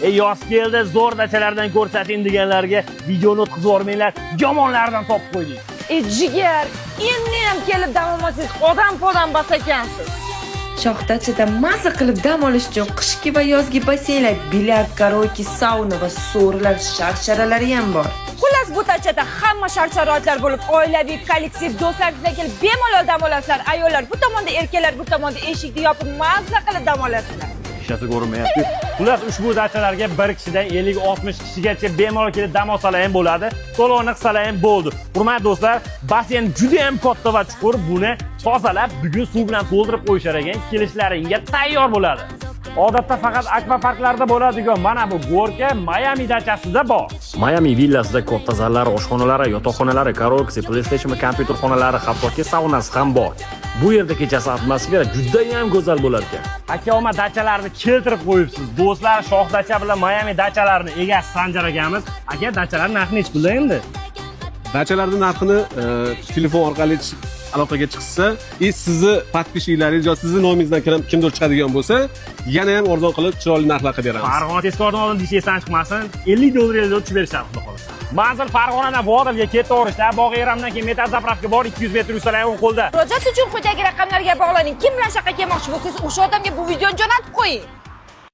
Yoz keldi, zo'r dachalardan ko'rsating deganlarga videoni o'tkazib yubormanglar. Yomonlardan topib qo'ydik. Jigar, endi ham kelib dam olmasangiz, odam bas ekansiz. Shoxdachada maza qilib dam olish uchun qishki va yozgi basseynlar, bilyard, karaoke, sauna va so'rilar sharcharalari ham bor. Xullas, bu dachada hamma shart-sharoitlar bo'lib, oilaviy, kollektiv, do'stlar bilan kelib bemalol dam olasizlar. Ayollar bu tomonda, erkaklar bu tomonda eshikni yopib maza qilib dam olasizlar. Ishasi ko'rinmayapti. Xullas, ushbu dachalarga bir kishidan 50-60 kishigacha bemalol kelib dam olsalar ham bo'ladi, to'lovni qilsalar ham bo'ldi. Hurmatli do'stlar, basseyn juda ham katta va chuqur. Buni tozalab, bugun suv bilan to'ldirib qo'yishar ekan, kelishlaringga tayyor bo'ladi. Odatda faqat akvaparklarda bo'ladigan mana bu Gorka Miami dachasida bor. Miami villasida katta zallar, oshxonalari, yotoqxonalari, karaoke, PlayStation va kompyuter xonalari, hattoki saunasi ham bor. Bu yerda kechasi atmosfera juda ham go'zal bo'lar ekan. Aka-oma dachalarni keltirib qo'yibsiz. Do'stlar, shoh dacha bilan Miami dachalarini egasi Sanjar akamiz. Aka, dachalar narxi nech pulda endi? Dachalarning narxini telefon orqali aloqaga chiqsa, sizni podpischiklaringiz yoki sizni nomingizdan kimdir chiqadigan bo'lsa, yana ham arzon qilib chiroyli narxlar qilib beramiz. Farg'ona tezkordan oldin dishingizdan chiqmasin, $50 tushib berishadi xudo xolasa. Manzil Farg'onadan Vodilga ketaverishlar, bog' Eramdan keyin metal zapravka bor, 200 metr yursalar o'ng qo'lda. Murojaat uchun quyidagi raqamlarga bog'laning. Kim bilan shaqqa kelmoqchi bo'lsangiz, o'sha odamga bu videoni jo'natib qo'ying.